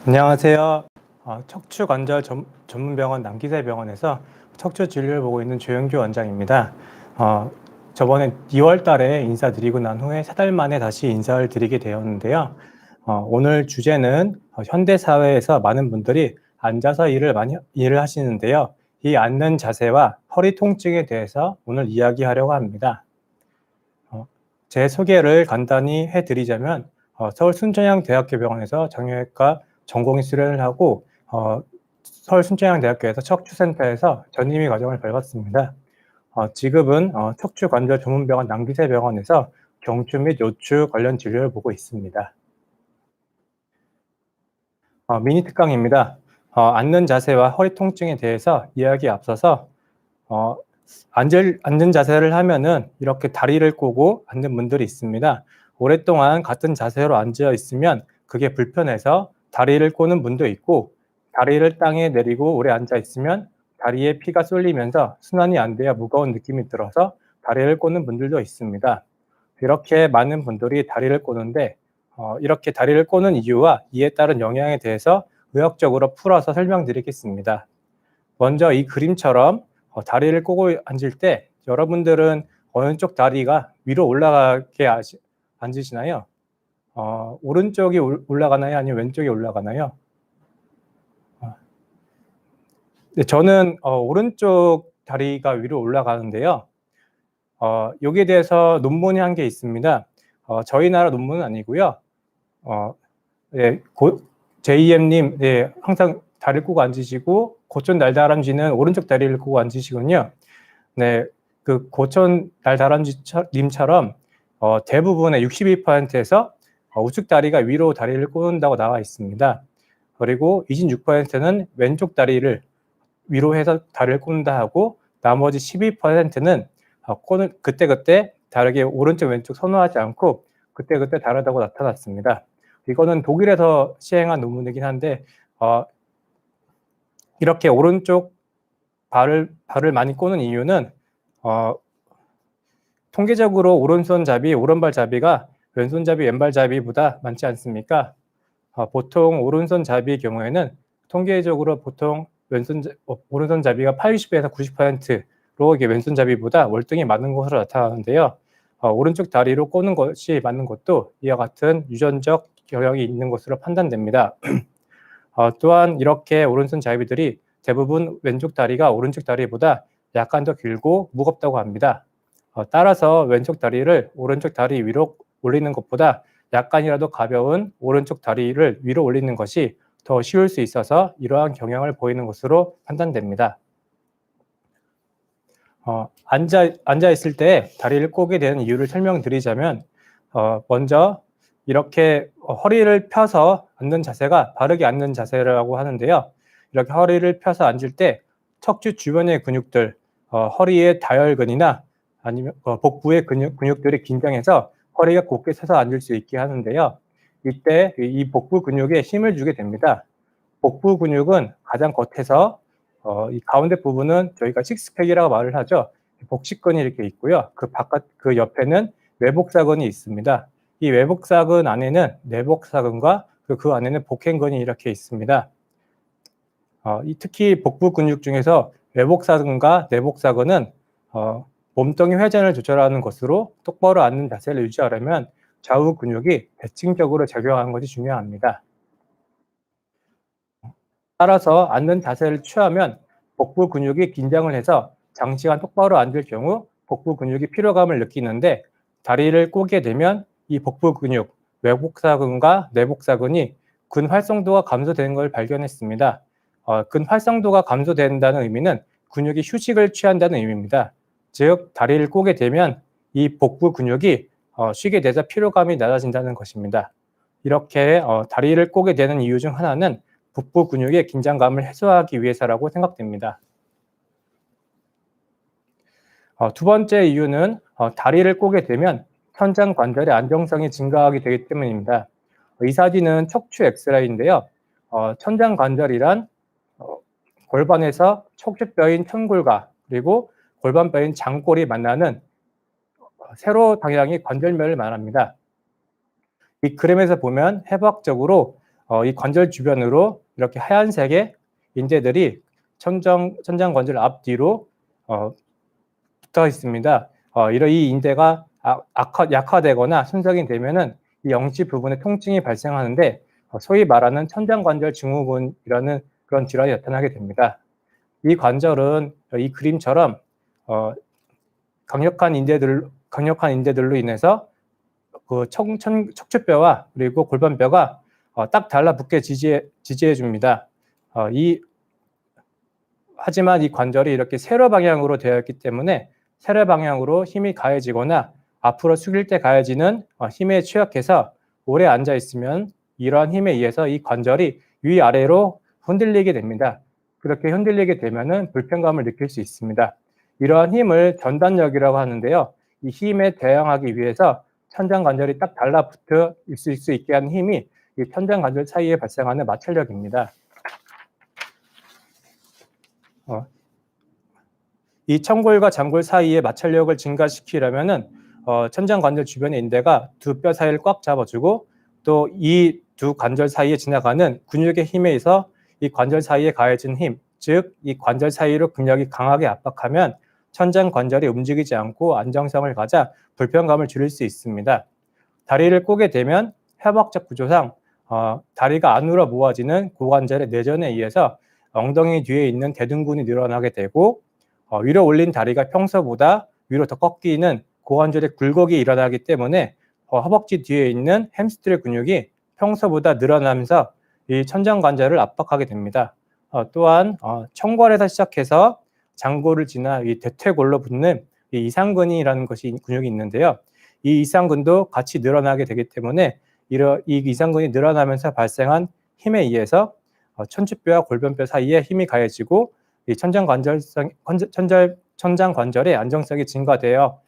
안녕하세요. 척추관절 전문병원 남기세병원에서 척추 진료를 보고 있는 조영규 원장입니다. 저번에 2월 달에 인사드리고 난 후에 3달 만에 다시 인사를 드리게 되었는데요. 오늘 주제는 현대 사회에서 많은 분들이 앉아서 일을 하시는데요. 이 앉는 자세와 허리 통증에 대해서 오늘 이야기하려고 합니다. 제 소개를 간단히 해드리자면 서울 순천향대학교 병원에서 정형외과 전공의 수련을 하고 서울 순천향대학교에서 척추센터에서 전임의 과정을 밟았습니다. 지금은 척추관절 전문병원 남기세병원에서 경추 및 요추 관련 진료를 보고 있습니다. 미니 특강입니다. 앉는 자세와 허리 통증에 대해서 이야기에 앞서서 앉은 자세를 하면은 이렇게 다리를 꼬고 앉는 분들이 있습니다. 오랫동안 같은 자세로 앉아 있으면 그게 불편해서 다리를 꼬는 분도 있고, 다리를 땅에 내리고 오래 앉아 있으면 다리에 피가 쏠리면서 순환이 안 돼야 무거운 느낌이 들어서 다리를 꼬는 분들도 있습니다. 이렇게 많은 분들이 다리를 꼬는데 이렇게 다리를 꼬는 이유와 이에 따른 영향에 대해서 의학적으로 풀어서 설명드리겠습니다. 먼저 이 그림처럼 다리를 꼬고 앉을 때 여러분들은 어느 쪽 다리가 위로 올라가게 앉으시나요? 오른쪽이 올라가나요? 아니면 왼쪽이 올라가나요? 네, 저는 오른쪽 다리가 위로 올라가는데요. 여기에 대해서 논문이 한 게 있습니다. 저희 나라 논문은 아니고요. 네, JM님, 네, 항상 다리를 꼬고 앉으시고 고촌 날다람쥐는 오른쪽 다리를 꼬고 앉으시군요. 네, 그 고촌 날다람쥐님처럼 대부분의 62%에서 우측 다리가 위로 다리를 꼬는다고 나와 있습니다. 그리고 26%는 왼쪽 다리를 위로 해서 다리를 꼰다 하고, 나머지 12%는 그때그때 다르게 오른쪽 왼쪽 선호하지 않고 그때그때 다르다고 나타났습니다. 이거는 독일에서 시행한 논문이긴 한데 이렇게 오른쪽 발을 많이 꼬는 이유는 통계적으로 오른발잡이가 왼손잡이, 왼발잡이보다 많지 않습니까? 보통 오른손잡이의 경우에는 통계적으로 보통 오른손잡이가 80에서 90%로 왼손잡이보다 월등히 많은 것으로 나타나는데요. 오른쪽 다리로 꼬는 것이 맞는 것도 이와 같은 유전적 경향이 있는 것으로 판단됩니다. 또한 이렇게 오른손잡이들이 대부분 왼쪽 다리가 오른쪽 다리보다 약간 더 길고 무겁다고 합니다. 따라서 왼쪽 다리를 오른쪽 다리 위로 올리는 것보다 약간이라도 가벼운 오른쪽 다리를 위로 올리는 것이 더 쉬울 수 있어서 이러한 경향을 보이는 것으로 판단됩니다. 앉아 있을 때 다리를 꼬게 되는 이유를 설명드리자면 먼저 이렇게 허리를 펴서 앉는 자세가 바르게 앉는 자세라고 하는데요. 이렇게 허리를 펴서 앉을 때 척추 주변의 근육들, 허리의 다혈근이나 아니면 복부의 근육들이 긴장해서 허리가 곧게 서서 앉을 수 있게 하는데요. 이때 이 복부 근육에 힘을 주게 됩니다. 복부 근육은 가장 겉에서 이 가운데 부분은 저희가 식스팩이라고 말을 하죠. 복식근이 이렇게 있고요. 그 옆에는 외복사근이 있습니다. 이 외복사근 안에는 내복사근과 그 안에는 복행근이 이렇게 있습니다. 특히 복부 근육 중에서 외복사근과 내복사근은 몸통의 회전을 조절하는 것으로 똑바로 앉는 자세를 유지하려면 좌우 근육이 대칭적으로 작용하는 것이 중요합니다. 따라서 앉는 자세를 취하면 복부 근육이 긴장을 해서 장시간 똑바로 앉을 경우 복부 근육이 피로감을 느끼는데, 다리를 꼬게 되면 이 복부 근육, 외복사근과 내복사근이 근 활성도가 감소되는 걸 발견했습니다. 근 활성도가 감소된다는 의미는 근육이 휴식을 취한다는 의미입니다. 즉, 다리를 꼬게 되면 이 복부 근육이 쉬게 돼서 피로감이 낮아진다는 것입니다. 이렇게 다리를 꼬게 되는 이유 중 하나는 복부 근육의 긴장감을 해소하기 위해서라고 생각됩니다. 두 번째 이유는 다리를 꼬게 되면 천장 관절의 안정성이 증가하게 되기 때문입니다. 이 사진은 척추 엑스레이인데요. 천장 관절이란 골반에서 척추뼈인 천골과 그리고 골반뼈인 장골이 만나는 세로 방향의 관절면을 말합니다. 이 그림에서 보면 해부학적으로 이 관절 주변으로 이렇게 하얀색의 인대들이 천장 관절 앞뒤로 붙어 있습니다. 이 인대가 약화되거나 손상이 되면은 이 영지 부분에 통증이 발생하는데 소위 말하는 천장관절 증후군이라는 그런 질환이 나타나게 됩니다. 이 관절은 이 그림처럼 강력한 인대들로 인해서 그 척추뼈와 그리고 골반뼈가 딱 달라붙게 지지해 줍니다. 하지만 이 관절이 이렇게 세로 방향으로 되어 있기 때문에 세로 방향으로 힘이 가해지거나 앞으로 숙일 때 가해지는 힘에 취약해서 오래 앉아 있으면 이러한 힘에 의해서 이 관절이 위아래로 흔들리게 됩니다. 그렇게 흔들리게 되면은 불편감을 느낄 수 있습니다. 이러한 힘을 전단력이라고 하는데요. 이 힘에 대항하기 위해서 천장 관절이 딱 달라붙어 있을 수 있게 하는 힘이 이 천장 관절 사이에 발생하는 마찰력입니다. 이 청골과 장골 사이의 마찰력을 증가시키려면은 천장 관절 주변의 인대가 두 뼈 사이를 꽉 잡아주고 또 이 두 관절 사이에 지나가는 근육의 힘에 의해서 이 관절 사이에 가해진 힘, 즉 이 관절 사이로 근력이 강하게 압박하면 천장 관절이 움직이지 않고 안정성을 가져 불편감을 줄일 수 있습니다. 다리를 꼬게 되면 협약적 구조상 다리가 안으로 모아지는 고관절의 내전에 의해서 엉덩이 뒤에 있는 대둔근이 늘어나게 되고 위로 올린 다리가 평소보다 위로 더 꺾이는 고관절의 굴곡이 일어나기 때문에 허벅지 뒤에 있는 햄스트링 근육이 평소보다 늘어나면서 이 천장 관절을 압박하게 됩니다. 또한 청골에서 시작해서 장골을 지나 이 대퇴골로 붙는 이 이상근이라는 것이 근육이 있는데요. 이 이상근도 같이 늘어나게 되기 때문에 이 이상근이 늘어나면서 발생한 힘에 의해서 천추뼈와 골반뼈 사이에 힘이 가해지고 이 천장 관절의 안정성이 증가되어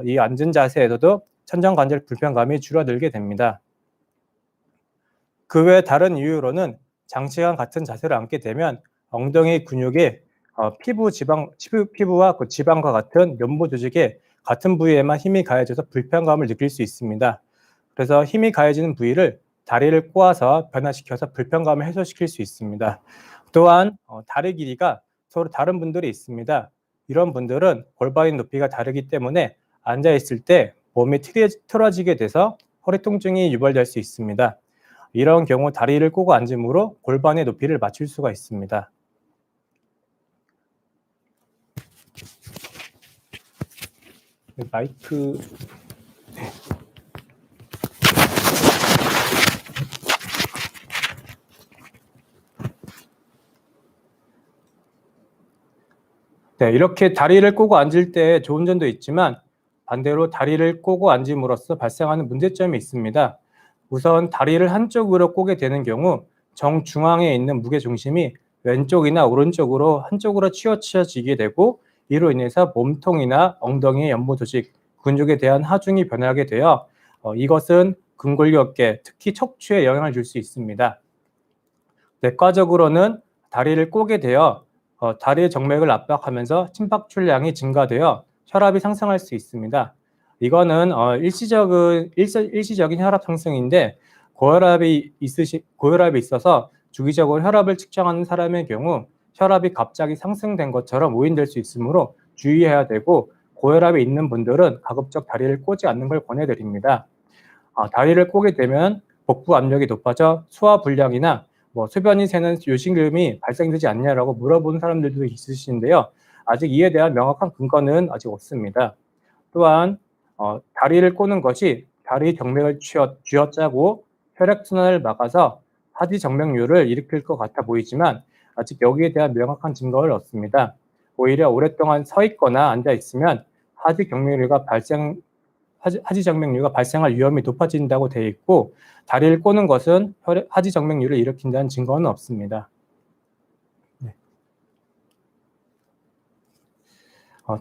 이 앉은 자세에서도 천장 관절 불편감이 줄어들게 됩니다. 그 외 다른 이유로는 장시간 같은 자세를 앉게 되면 엉덩이 근육이 피부와 그 지방과 같은 면부 조직에 같은 부위에만 힘이 가해져서 불편감을 느낄 수 있습니다. 그래서 힘이 가해지는 부위를 다리를 꼬아서 변화시켜서 불편감을 해소시킬 수 있습니다. 또한 다리 길이가 서로 다른 분들이 있습니다. 이런 분들은 골반의 높이가 다르기 때문에 앉아 있을 때 몸이 틀어지게 돼서 허리 통증이 유발될 수 있습니다. 이런 경우 다리를 꼬고 앉음으로 골반의 높이를 맞출 수가 있습니다. 마이크. 네, 이렇게 다리를 꼬고 앉을 때 좋은 점도 있지만 반대로 다리를 꼬고 앉음으로써 발생하는 문제점이 있습니다. 우선 다리를 한쪽으로 꼬게 되는 경우 정중앙에 있는 무게중심이 왼쪽이나 오른쪽으로 한쪽으로 치우쳐지게 되고 이로 인해서 몸통이나 엉덩이의 연부 조직, 근육에 대한 하중이 변하게 되어 이것은 근골격계, 특히 척추에 영향을 줄 수 있습니다. 내과적으로는 다리를 꼬게 되어 다리의 정맥을 압박하면서 심박출량이 증가되어 혈압이 상승할 수 있습니다. 이거는 일시적인 혈압 상승인데 고혈압이 있어서 주기적으로 혈압을 측정하는 사람의 경우 혈압이 갑자기 상승된 것처럼 오인될 수 있으므로 주의해야 되고 고혈압이 있는 분들은 가급적 다리를 꼬지 않는 걸 권해드립니다. 다리를 꼬게 되면 복부 압력이 높아져 소화불량이나 소변이 새는 요실금이 발생되지 않냐라고 물어보는 사람들도 있으신데요. 아직 이에 대한 명확한 근거는 아직 없습니다. 또한 다리를 꼬는 것이 다리 정맥을 쥐어짜고 혈액순환을 막아서 하지 정맥류를 일으킬 것 같아 보이지만 아직 여기에 대한 명확한 증거는 없습니다. 오히려 오랫동안 서 있거나 앉아 있으면 하지 정맥류가 발생할 위험이 높아진다고 되어 있고 다리를 꼬는 것은 하지 정맥류를 일으킨다는 증거는 없습니다. 네.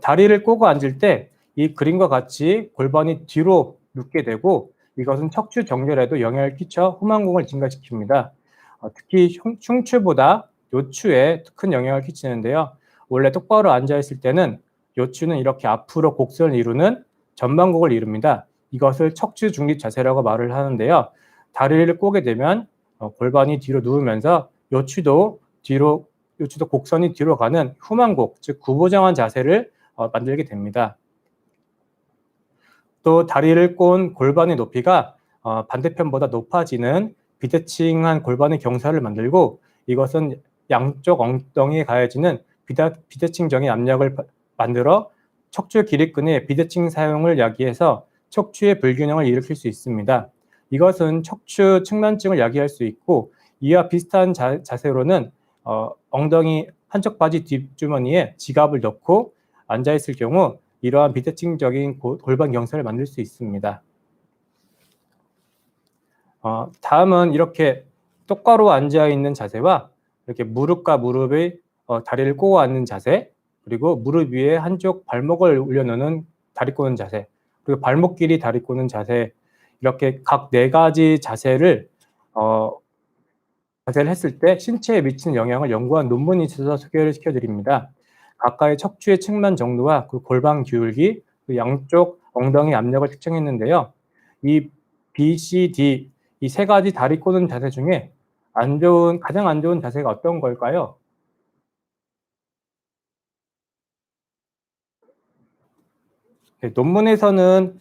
다리를 꼬고 앉을 때 이 그림과 같이 골반이 뒤로 눕게 되고 이것은 척추 정렬에도 영향을 끼쳐 후만공을 증가시킵니다. 특히 흉추보다 요추에 큰 영향을 끼치는데요. 원래 똑바로 앉아 있을 때는 요추는 이렇게 앞으로 곡선을 이루는 전방곡을 이룹니다. 이것을 척추 중립 자세라고 말을 하는데요. 다리를 꼬게 되면 골반이 뒤로 누우면서 요추도 곡선이 뒤로 가는 후만곡, 즉 구부정한 자세를 만들게 됩니다. 또 다리를 꼰 골반의 높이가 반대편보다 높아지는 비대칭한 골반의 경사를 만들고, 이것은 양쪽 엉덩이에 가해지는 비대칭적인 압력을 만들어 척추 기립근의 비대칭 사용을 야기해서 척추의 불균형을 일으킬 수 있습니다. 이것은 척추 측만증을 야기할 수 있고, 이와 비슷한 자세로는 엉덩이 한쪽 바지 뒷주머니에 지갑을 넣고 앉아있을 경우 이러한 비대칭적인 골반 경사를 만들 수 있습니다. 다음은 이렇게 똑바로 앉아있는 자세와 이렇게 무릎과 무릎의 다리를 꼬고 앉는 자세, 그리고 무릎 위에 한쪽 발목을 올려놓는 다리 꼬는 자세, 그리고 발목 길이 다리 꼬는 자세, 이렇게 각 4가지 자세를 했을 때 신체에 미치는 영향을 연구한 논문이 있어서 소개를 시켜드립니다. 각각의 척추의 측만 정도와 그 골반 기울기, 그 양쪽 엉덩이 압력을 측정했는데요. 이 B, C, D 이 3가지 다리 꼬는 자세 중에 가장 안 좋은 자세가 어떤 걸까요? 네, 논문에서는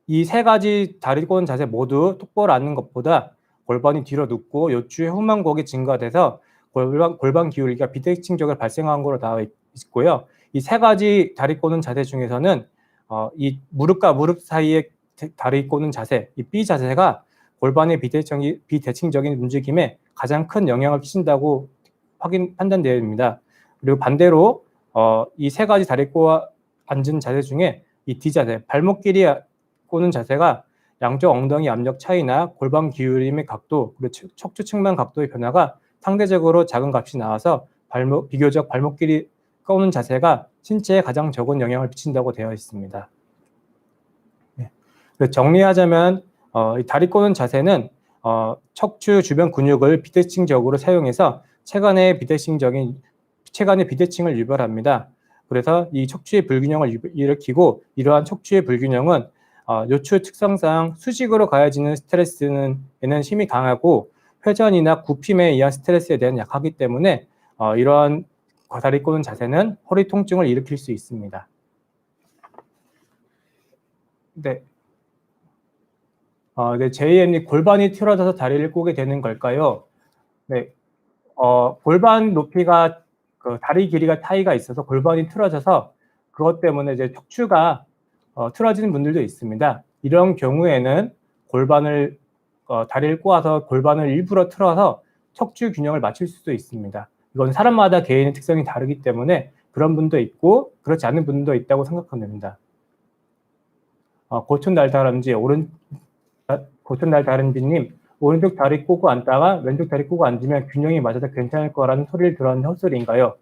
이 3가지 다리 꼬는 자세 모두 똑바로 앉는 것보다 골반이 뒤로 눕고 요추의 후만곡이 증가돼서 골반 기울기가 비대칭적으로 발생한 것으로 나와 있고요. 이 3가지 다리 꼬는 자세 중에서는 이 무릎과 무릎 사이에 다리 꼬는 자세, 이 B 자세가 골반의 비대칭적인 움직임에 가장 큰 영향을 끼친다고 판단되어 있습니다. 그리고 반대로 이 3가지 다리 꼬아 앉은 자세 중에 이 D 자세, 발목 길이 꼬는 자세가 양쪽 엉덩이 압력 차이나 골반 기울임의 각도, 그리고 척추 측만 각도의 변화가 상대적으로 작은 값이 나와서 비교적 발목 길이 꼬는 자세가 신체에 가장 적은 영향을 미친다고 되어 있습니다. 네. 정리하자면 이 다리 꼬는 자세는 척추 주변 근육을 비대칭적으로 사용해서 체간의 비대칭을 유발합니다. 그래서 이 척추의 불균형을 일으키고, 이러한 척추의 불균형은 요추 특성상 수직으로 가해지는 스트레스에는 힘이 강하고 회전이나 굽힘에 의한 스트레스에 대한 약하기 때문에 이러한 다리 꼬는 자세는 허리 통증을 일으킬 수 있습니다. 네. 네, JM님, 골반이 틀어져서 다리를 꼬게 되는 걸까요? 네. 골반 높이가 다리 길이가 차이가 있어서 골반이 틀어져서 그것 때문에 이제 척추가 틀어지는 분들도 있습니다. 이런 경우에는 다리를 꼬아서 골반을 일부러 틀어서 척추 균형을 맞출 수도 있습니다. 이건 사람마다 개인의 특성이 다르기 때문에 그런 분도 있고 그렇지 않은 분도 있다고 생각하면 됩니다. 고촌달다른지님, 오른쪽 다리 꼬고 앉다가 왼쪽 다리 꼬고 앉으면 균형이 맞아서 괜찮을 거라는 소리를 들었는데 헛소리인가요?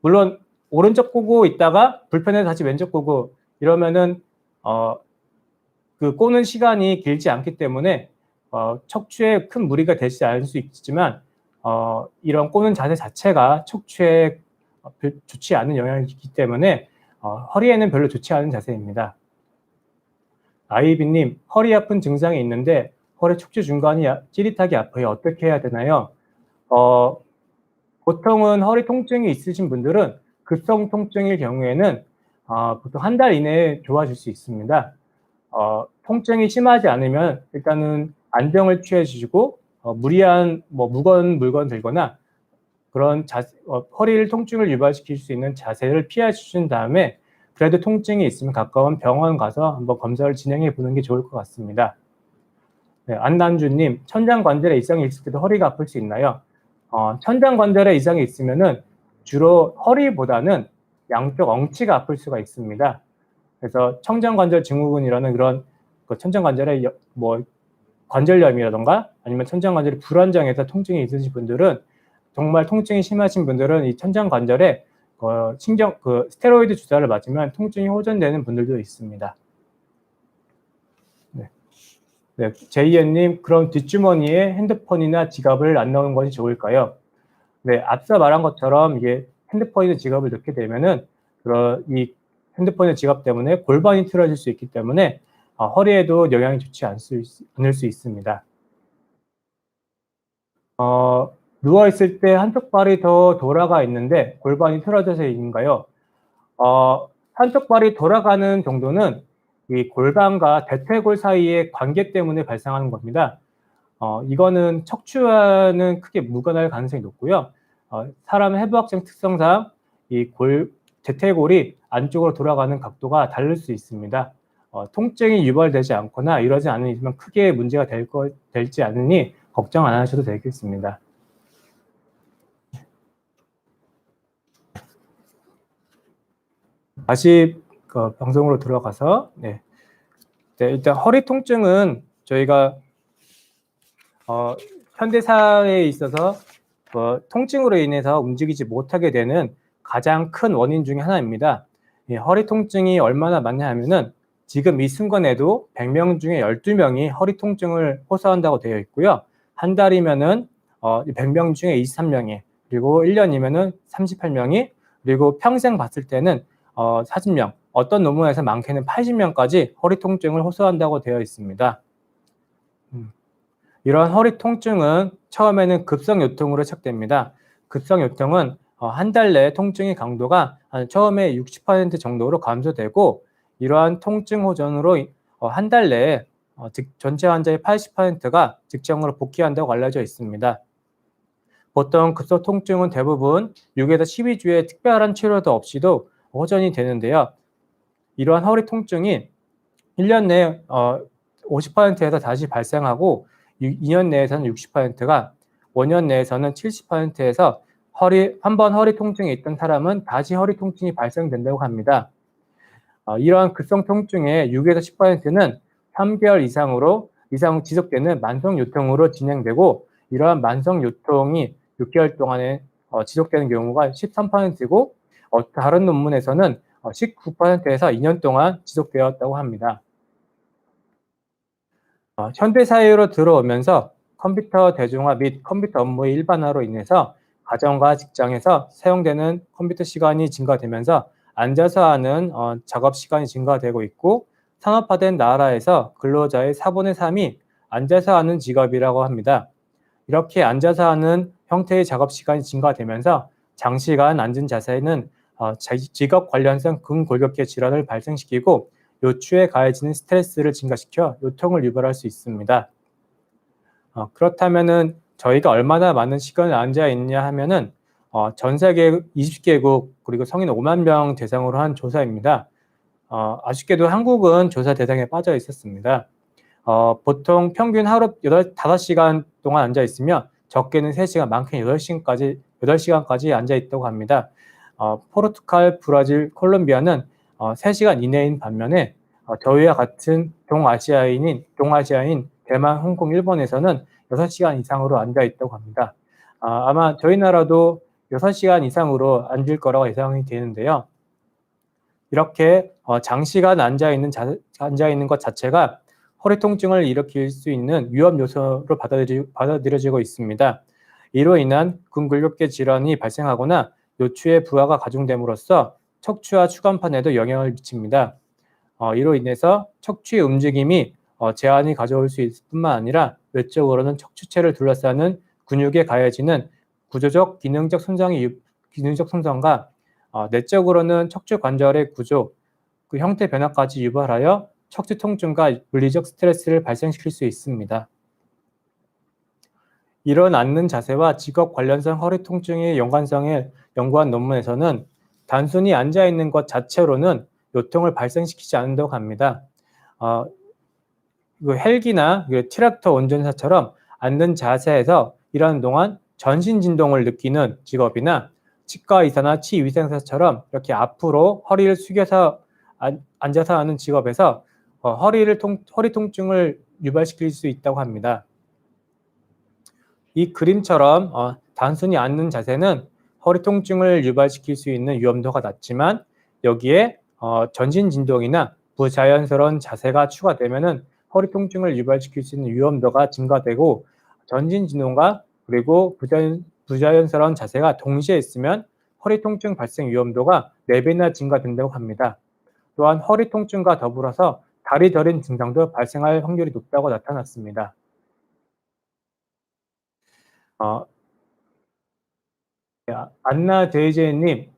물론 오른쪽 꼬고 있다가 불편해서 다시 왼쪽 꼬고 이러면은 그 꼬는 시간이 길지 않기 때문에 척추에 큰 무리가 되지 않을 수 있지만 이런 꼬는 자세 자체가 척추에 좋지 않은 영향이 있기 때문에 허리에는 별로 좋지 않은 자세입니다. 아이비님, 허리 아픈 증상이 있는데 허리 척추 중간이 찌릿하게 아파요. 어떻게 해야 되나요? 보통은 허리 통증이 있으신 분들은 급성 통증일 경우에는 보통 1달 이내에 좋아질 수 있습니다. 통증이 심하지 않으면 일단은 안정을 취해 주시고 무리한 무거운 물건 들거나 그런 허리를 통증을 유발시킬 수 있는 자세를 피해 주신 다음에 그래도 통증이 있으면 가까운 병원 가서 한번 검사를 진행해 보는 게 좋을 것 같습니다. 네, 안남주님, 천장관절에 이상이 있을 때도 허리가 아플 수 있나요? 천장관절에 이상이 있으면은 주로 허리보다는 양쪽 엉치가 아플 수가 있습니다. 그래서 천장관절 증후군이라는 그런 천장관절에 관절염이라던가 아니면 천장관절이 불안정해서 통증이 있으신 분들은, 정말 통증이 심하신 분들은 이 천장관절에 스테로이드 주사를 맞으면 통증이 호전되는 분들도 있습니다. 네, 제이엔님, 그럼 뒷주머니에 핸드폰이나 지갑을 안 넣는 것이 좋을까요? 네, 앞서 말한 것처럼 이게 핸드폰이나 지갑을 넣게 되면은 이 핸드폰이나 지갑 때문에 골반이 틀어질 수 있기 때문에 허리에도 영향이 좋지 않을 수 있습니다. 누워 있을 때 한쪽 발이 더 돌아가 있는데 골반이 틀어져서 있는가요? 한쪽 발이 돌아가는 정도는 이 골반과 대퇴골 사이의 관계 때문에 발생하는 겁니다. 이거는 척추와는 크게 무관할 가능성이 높고요. 사람 해부학적 특성상 이 대퇴골이 안쪽으로 돌아가는 각도가 다를 수 있습니다. 통증이 유발되지 않거나 이러지 않는 이상 크게 문제가 될지 않으니 걱정 안 하셔도 되겠습니다. 다시 방송으로 들어가서 네, 일단 허리 통증은 저희가 현대사회에 있어서 통증으로 인해서 움직이지 못하게 되는 가장 큰 원인 중에 하나입니다. 허리 통증이 얼마나 많냐 하면은 지금 이 순간에도 100명 중에 12명이 허리 통증을 호소한다고 되어 있고요. 한 달이면은 100명 중에 23명이, 그리고 1년이면은 38명이, 그리고 평생 봤을 때는 40명, 어떤 논문에서 많게는 80명까지 허리 통증을 호소한다고 되어 있습니다. 이러한 허리 통증은 처음에는 급성요통으로 시작됩니다. 급성요통은 한 달 내에 통증의 강도가 처음에 60% 정도로 감소되고, 이러한 통증 호전으로 한 달 내에 전체 환자의 80%가 직장으로 복귀한다고 알려져 있습니다. 보통 급성 통증은 대부분 6에서 12주에 특별한 치료도 없이도 호전이 되는데요. 이러한 허리 통증이 1년 내에 50%에서 다시 발생하고 2년 내에서는 60%가, 5년 내에서는 70%에서 한번 허리 통증이 있던 사람은 다시 허리 통증이 발생된다고 합니다. 이러한 급성 통증의 6에서 10%는 3개월 이상 지속되는 만성 요통으로 진행되고, 이러한 만성 요통이 6개월 동안에 지속되는 경우가 13%고, 다른 논문에서는 19%에서 2년 동안 지속되었다고 합니다. 현대사회로 들어오면서 컴퓨터 대중화 및 컴퓨터 업무의 일반화로 인해서 가정과 직장에서 사용되는 컴퓨터 시간이 증가되면서 앉아서 하는 작업 시간이 증가되고 있고, 산업화된 나라에서 근로자의 4분의 3이 앉아서 하는 직업이라고 합니다. 이렇게 앉아서 하는 형태의 작업 시간이 증가되면서 장시간 앉은 자세는 직업 관련성 근골격계 질환을 발생시키고, 요추에 가해지는 스트레스를 증가시켜 요통을 유발할 수 있습니다. 그렇다면은 저희가 얼마나 많은 시간을 앉아 있냐 하면은 전 세계 20개국 그리고 성인 5만 명 대상으로 한 조사입니다. 아쉽게도 한국은 조사 대상에 빠져 있었습니다. 보통 평균 하루 5시간 동안 앉아 있으며 적게는 3시간, 많게는 8시간까지 앉아 있다고 합니다. 포르투갈, 브라질, 콜롬비아는 3시간 이내인 반면에 저희와 같은 동아시아인 대만, 홍콩, 일본에서는 6시간 이상으로 앉아 있다고 합니다. 아마 저희 나라도 6시간 이상으로 앉을 거라고 예상이 되는데요. 이렇게 장시간 앉아 있는 것 자체가 허리 통증을 일으킬 수 있는 위험 요소로 받아들여지고 있습니다. 이로 인한 근골격계 질환이 발생하거나 요추의 부하가 가중됨으로써 척추와 추간판에도 영향을 미칩니다. 이로 인해서 척추의 움직임이 제한이 가져올 수 있을 뿐만 아니라 외적으로는 척추체를 둘러싸는 근육에 가해지는 구조적, 기능적 손상과 내적으로는 척추 관절의 구조, 그 형태 변화까지 유발하여 척추 통증과 물리적 스트레스를 발생시킬 수 있습니다. 이런 앉는 자세와 직업 관련성 허리 통증의 연관성을 연구한 논문에서는 단순히 앉아 있는 것 자체로는 요통을 발생시키지 않는다고 합니다. 헬기나 트랙터 운전사처럼 앉는 자세에서 일하는 동안 전신 진동을 느끼는 직업이나 치과 의사나 치위생사처럼 이렇게 앞으로 허리를 숙여서 앉아서 하는 직업에서 허리 통증을 유발시킬 수 있다고 합니다. 이 그림처럼 단순히 앉는 자세는 허리 통증을 유발시킬 수 있는 위험도가 낮지만, 여기에 전신 진동이나 부자연스러운 자세가 추가되면은 허리 통증을 유발시킬 수 있는 위험도가 증가되고, 전신 진동과 그리고 부자연스러운 자세가 동시에 있으면 허리 통증 발생 위험도가 4배나 증가된다고 합니다. 또한 허리 통증과 더불어서 다리 저린 증상도 발생할 확률이 높다고 나타났습니다. 안나 제이제이님,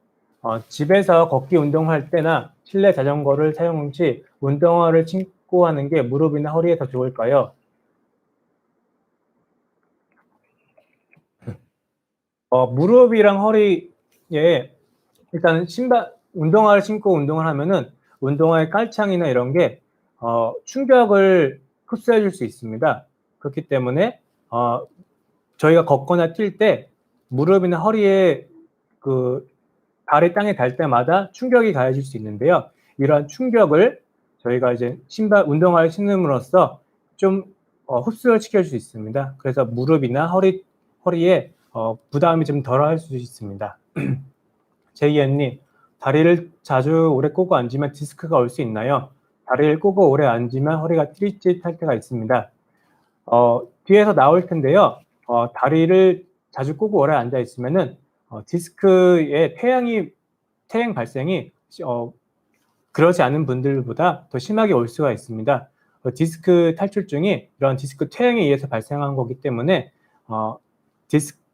집에서 걷기 운동할 때나 실내 자전거를 사용 시 운동화를 신고 하는 게 무릎이나 허리에 더 좋을까요? 무릎이랑 허리에 일단 운동화를 신고 운동을 하면은 운동화의 깔창이나 이런 게 충격을 흡수해 줄 수 있습니다. 그렇기 때문에 저희가 걷거나 뛸 때 무릎이나 허리에 그 발이 땅에 닿을 때마다 충격이 가해질 수 있는데요. 이러한 충격을 저희가 이제 운동화를 신음으로써 좀 흡수를 시킬 수 있습니다. 그래서 무릎이나 허리에 부담이 좀 덜할 수 있습니다. 제이언님, 다리를 자주 오래 꼬고 앉으면 디스크가 올 수 있나요? 다리를 꼬고 오래 앉으면 허리가 찌릿찌릿할 때가 있습니다. 뒤에서 나올 텐데요. 다리를 자주 꼬고 오래 앉아 있으면은 디스크의 퇴행 발생이 그러지 않은 분들보다 더 심하게 올 수가 있습니다. 디스크 탈출증이 이런 디스크 퇴행에 의해서 발생한 거기 때문에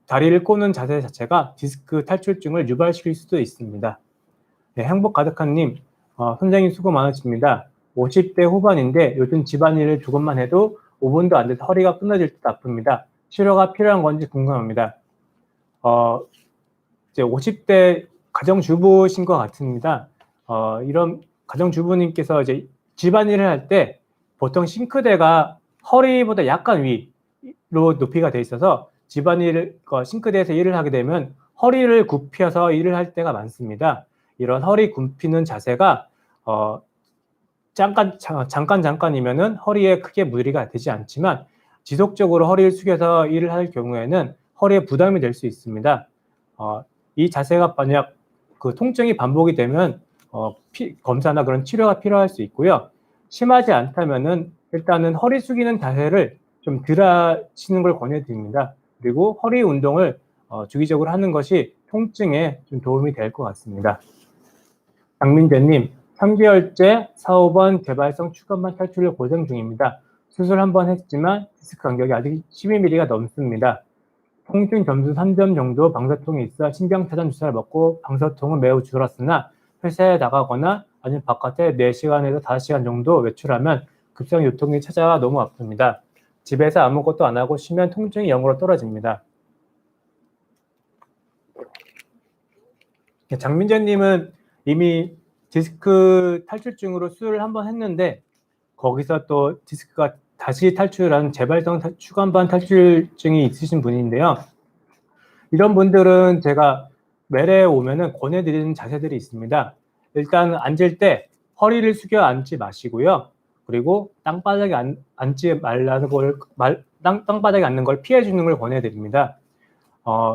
다리를 꼬는 자세 자체가 디스크 탈출증을 유발시킬 수도 있습니다. 네, 행복 가득한님, 선생님 수고 많으십니다. 50대 후반인데 요즘 집안일을 조금만 해도 5분도 안 돼서 허리가 끊어질 듯 아픕니다. 치료가 필요한 건지 궁금합니다. 이제 50대 가정주부신 것 같습니다. 이런 가정주부님께서 이제 집안일을 할 때 보통 싱크대가 허리보다 약간 위로 높이가 돼 있어서 싱크대에서 일을 하게 되면 허리를 굽혀서 일을 할 때가 많습니다. 이런 허리 굽히는 자세가 잠깐이면은 허리에 크게 무리가 되지 않지만 지속적으로 허리를 숙여서 일을 할 경우에는 허리에 부담이 될 수 있습니다. 이 자세가 만약 그 통증이 반복이 되면 검사나 그런 치료가 필요할 수 있고요. 심하지 않다면은 일단은 허리 숙이는 자세를 좀 덜 하시는 걸 권해드립니다. 그리고 허리 운동을 주기적으로 하는 것이 통증에 좀 도움이 될 것 같습니다. 장민재님, 3개월째 4, 5번 개발성 추간판 탈출을 고생 중입니다. 수술 한 번 했지만 디스크 간격이 아직 12mm가 넘습니다. 통증 점수 3점 정도 방사통이 있어 신경차단 주사를 먹고 방사통은 매우 줄었으나 회사에 나가거나 아니면 바깥에 4시간에서 5시간 정도 외출하면 급성 요통이 찾아와 너무 아픕니다. 집에서 아무것도 안 하고 쉬면 통증이 0으로 떨어집니다. 장민재님은 이미 디스크 탈출증으로 수술을 한번 했는데 거기서 또 디스크가 다시 탈출한 재발성 추간판 탈출증이 있으신 분인데요. 이런 분들은 제가 매래 오면은 권해드리는 자세들이 있습니다. 일단 앉을 때 허리를 숙여 앉지 마시고요. 그리고 땅바닥에 앉지 말라는 땅바닥에 앉는 걸 피해 주는 걸 권해드립니다.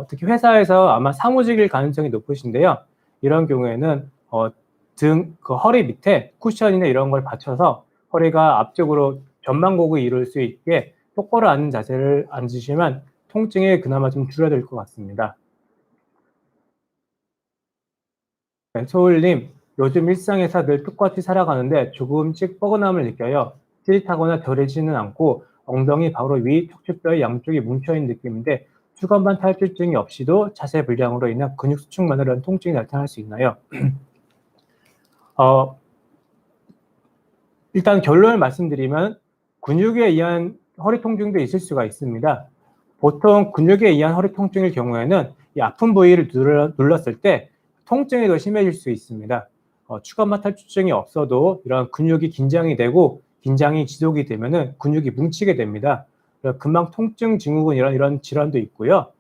특히 회사에서 아마 사무직일 가능성이 높으신데요. 이런 경우에는 허리 밑에 쿠션이나 이런 걸 받쳐서 허리가 앞쪽으로 전망곡을 이룰 수 있게 똑바로 앉는 자세를 앉으시면 통증이 그나마 좀 줄어들 것 같습니다. 네, 소울님, 요즘 일상에서 늘 똑같이 살아가는데 조금씩 뻐근함을 느껴요. 찌릿하거나 덜해지는 않고 엉덩이 바로 위 척추뼈의 양쪽이 뭉쳐있는 느낌인데 추간판 탈출증이 없이도 자세 불량으로 인한 근육 수축만으로 는 통증이 나타날 수 있나요? 일단 결론을 말씀드리면 근육에 의한 허리 통증도 있을 수가 있습니다. 보통 근육에 의한 허리 통증일 경우에는 이 아픈 부위를 눌렀을 때 통증이 더 심해질 수 있습니다. 추간판 탈출증이 없어도 이런 근육이 긴장이 되고 긴장이 지속이 되면은 근육이 뭉치게 됩니다. 금방 통증 증후군 이런 질환도 있고요.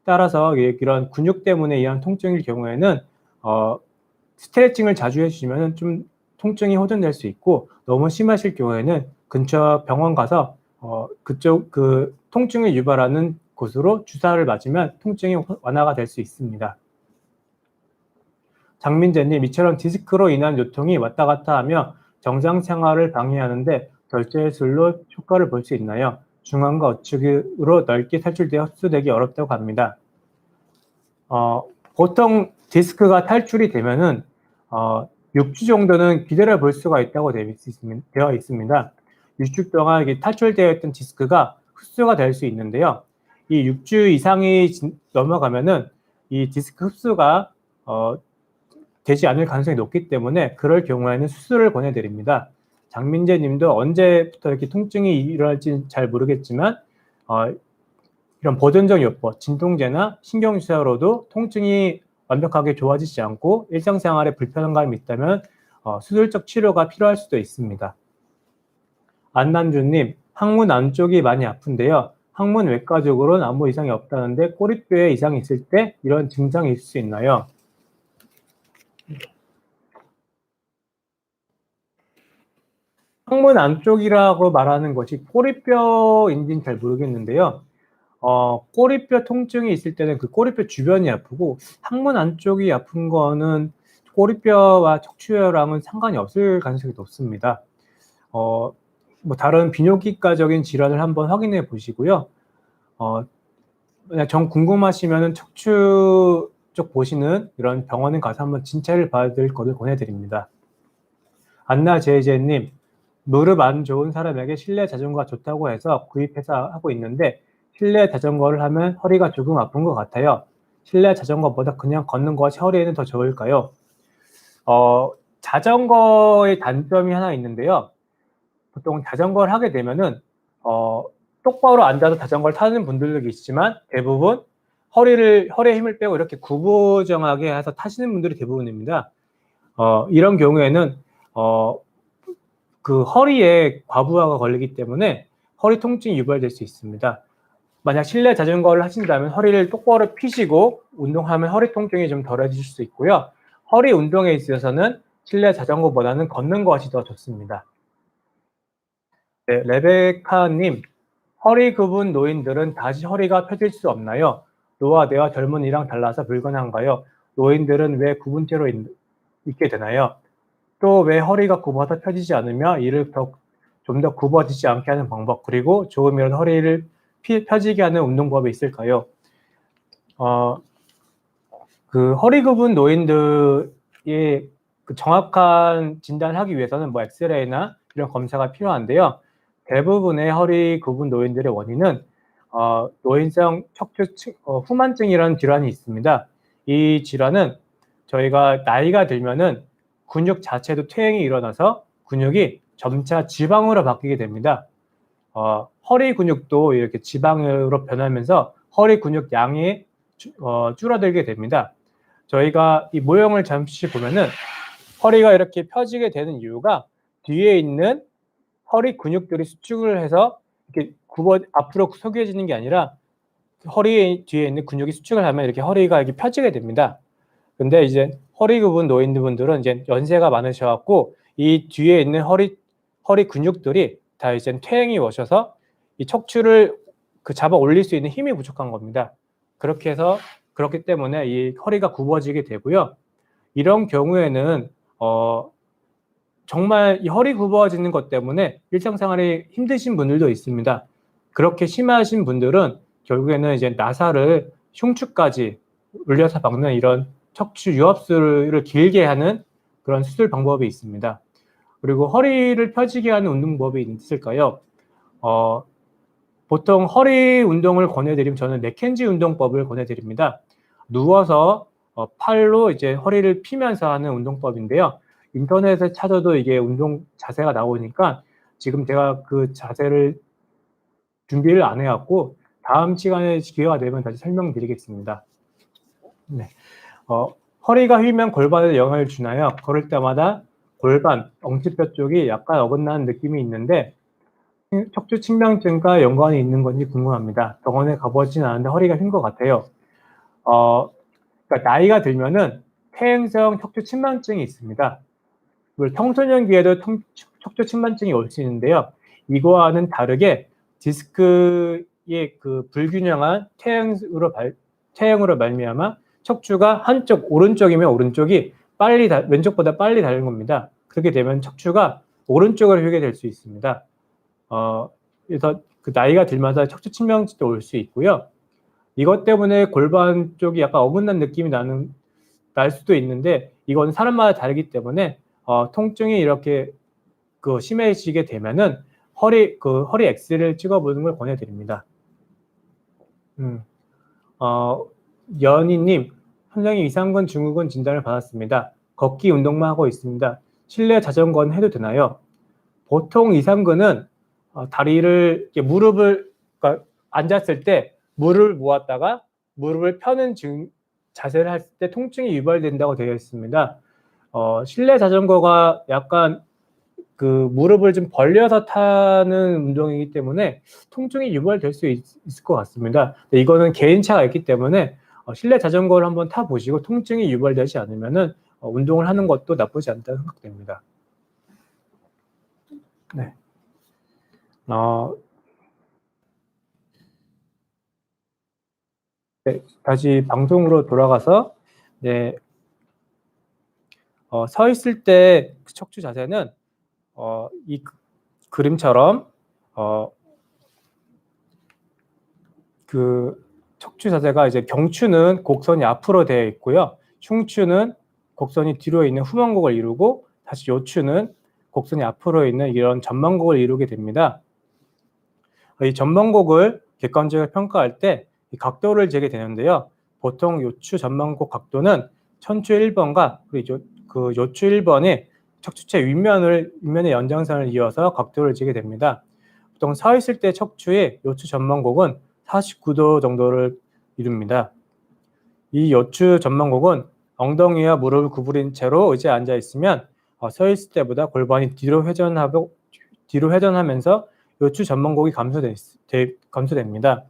따라서 이런 근육 때문에 의한 통증일 경우에는 스트레칭을 자주 해주시면 좀 통증이 호전될 수 있고 너무 심하실 경우에는 근처 병원 가서 그쪽 통증을 유발하는 곳으로 주사를 맞으면 통증이 완화가 될 수 있습니다. 장민재님, 이처럼 디스크로 인한 요통이 왔다 갔다 하며 정상 생활을 방해하는데 절제술로 효과를 볼 수 있나요? 중앙과 우측으로 넓게 탈출되어 흡수되기 어렵다고 합니다. 보통 디스크가 탈출이 되면은 6주 정도는 기다려 볼 수가 있다고 되어 있습니다. 6주 동안 탈출되어 있던 디스크가 흡수가 될 수 있는데요. 이 6주 이상이 넘어가면은 이 디스크 흡수가 되지 않을 가능성이 높기 때문에 그럴 경우에는 수술을 권해드립니다. 장민재 님도 언제부터 이렇게 통증이 일어날지 잘 모르겠지만 이런 보존적 요법, 진통제나 신경주사로도 통증이 완벽하게 좋아지지 않고 일상생활에 불편감이 있다면 수술적 치료가 필요할 수도 있습니다. 안남주님, 항문 안쪽이 많이 아픈데요. 항문 외과 쪽으로는 아무 이상이 없다는데 꼬리뼈에 이상이 있을 때 이런 증상이 있을 수 있나요? 항문 안쪽이라고 말하는 것이 꼬리뼈인지는 잘 모르겠는데요. 꼬리뼈 통증이 있을 때는 그 꼬리뼈 주변이 아프고 항문 안쪽이 아픈 거는 꼬리뼈와 척추혈랑은 상관이 없을 가능성이 높습니다. 뭐 다른 비뇨기과적인 질환을 한번 확인해 보시고요. 정 궁금하시면은 척추 쪽 보시는 이런 병원에 가서 한번 진찰을 받을 것을 권해드립니다. 안나제이제님, 무릎 안 좋은 사람에게 실내 자전거가 좋다고 해서 구입해서 하고 있는데 실내 자전거를 하면 허리가 조금 아픈 것 같아요. 실내 자전거보다 그냥 걷는 것이 허리에는 더 좋을까요? 자전거의 단점이 하나 있는데요. 보통 자전거를 하게 되면은 똑바로 앉아서 자전거를 타는 분들도 계시지만 대부분 허리에 힘을 빼고 이렇게 구부정하게 해서 타시는 분들이 대부분입니다. 이런 경우에는 그 허리에 과부하가 걸리기 때문에 허리 통증이 유발될 수 있습니다. 만약 실내 자전거를 하신다면 허리를 똑바로 펴시고 운동하면 허리 통증이 좀 덜해질 수 있고요. 허리 운동에 있어서는 실내 자전거보다는 걷는 것이 더 좋습니다. 네, 레베카님, 허리 굽은 노인들은 다시 허리가 펴질 수 없나요? 노화되어 젊은이랑 달라서 불가능한가요? 노인들은 왜 굽은 채로 있게 되나요? 또 왜 허리가 굽어서 펴지지 않으며 이를 좀 더 굽어지지 않게 하는 방법, 그리고 조금이라도 허리를 펴지게 하는 운동법이 있을까요? 그 허리 굽은 노인들의 그 정확한 진단을 하기 위해서는 뭐 엑스레이나 이런 검사가 필요한데요. 대부분의 허리 굽은 노인들의 원인은 노인성 척추 후만증이라는 질환이 있습니다. 이 질환은 저희가 나이가 들면은 근육 자체도 퇴행이 일어나서 근육이 점차 지방으로 바뀌게 됩니다. 허리 근육도 이렇게 지방으로 변하면서 허리 근육 양이 줄어들게 됩니다. 저희가 이 모형을 잠시 보면은 허리가 이렇게 펴지게 되는 이유가 뒤에 있는 허리 근육들이 수축을 해서 이렇게 앞으로 숙여지는 게 아니라 허리 뒤에 있는 근육이 수축을 하면 이렇게 허리가 이렇게 펴지게 됩니다. 근데 이제 허리 굽은 노인분들은 이제 연세가 많으셔갖고 이 뒤에 있는 허리 근육들이 다 이제 퇴행이 오셔서 이 척추를 잡아 올릴 수 있는 힘이 부족한 겁니다. 그렇기 때문에 이 허리가 굽어지게 되고요. 이런 경우에는 정말 이 허리 굽어지는 것 때문에 일상생활이 힘드신 분들도 있습니다. 그렇게 심하신 분들은 결국에는 이제 나사를 흉추까지 올려서 박는 이런 척추 유압술을 길게 하는 그런 수술 방법이 있습니다. 그리고 허리를 펴지게 하는 운동법이 있을까요? 보통 허리 운동을 권해드리면 저는 맥켄지 운동법을 권해드립니다. 누워서 팔로 이제 허리를 피면서 하는 운동법인데요. 인터넷에 찾아도 이게 운동 자세가 나오니까 지금 제가 그 자세를 준비를 안 해갖고 다음 시간에 기회가 되면 다시 설명드리겠습니다. 네. 허리가 휘면 골반에 영향을 주나요? 걸을 때마다 골반, 엉치뼈 쪽이 약간 어긋나는 느낌이 있는데 척추 측량증과 연관이 있는 건지 궁금합니다. 병원에 가보진 않았는데 허리가 휜 것 같아요. 그러니까 나이가 들면은 퇴행성 척추 침만증이 있습니다. 청소년기에도 척추 침만증이 올 수 있는데요. 이거와는 다르게 디스크의 그 불균형한 퇴행으로 말미암아 척추가 한쪽 오른쪽이면 오른쪽이 왼쪽보다 빨리 닳는 겁니다. 그렇게 되면 척추가 오른쪽으로 휘게 될 수 있습니다. 그래서 그 나이가 들면서 척추 침만증도 올 수 있고요. 이것 때문에 골반 쪽이 약간 어긋난 느낌이 날 수도 있는데 이건 사람마다 다르기 때문에 통증이 이렇게 심해지게 되면은 허리 엑스레이를 찍어보는 걸 권해드립니다. 연희님, 선생님 이상근 증후군 진단을 받았습니다. 걷기 운동만 하고 있습니다. 실내 자전거는 해도 되나요? 보통 이상근은 다리를 이렇게 무릎을 그러니까 앉았을 때 무릎을 모았다가 무릎을 펴는 자세를 할 때 통증이 유발된다고 되어 있습니다. 실내 자전거가 약간 그 무릎을 좀 벌려서 타는 운동이기 때문에 통증이 유발될 수 있을 것 같습니다. 이거는 개인차가 있기 때문에 실내 자전거를 한번 타보시고 통증이 유발되지 않으면은 운동을 하는 것도 나쁘지 않다 생각됩니다. 네. 네, 다시 방송으로 돌아가서 네, 서 있을 때 척추 자세는 이 그림처럼 그 척추 자세가 이제 경추는 곡선이 앞으로 되어 있고요. 흉추는 곡선이 뒤로 있는 후만곡을 이루고 다시 요추는 곡선이 앞으로 있는 이런 전만곡을 이루게 됩니다. 이 전만곡을 객관적으로 평가할 때 이 각도를 재게 되는데요. 보통 요추 전만곡 각도는 천추 1번과 그 요추 1번이 척추체 윗면의 연장선을 이어서 각도를 재게 됩니다. 보통 서 있을 때 척추의 요추 전만곡은 49도 정도를 이룹니다. 이 요추 전만곡은 엉덩이와 무릎을 구부린 채로 의자에 앉아 있으면 서 있을 때보다 골반이 뒤로 회전하면서 요추 전만곡이 감소됩니다.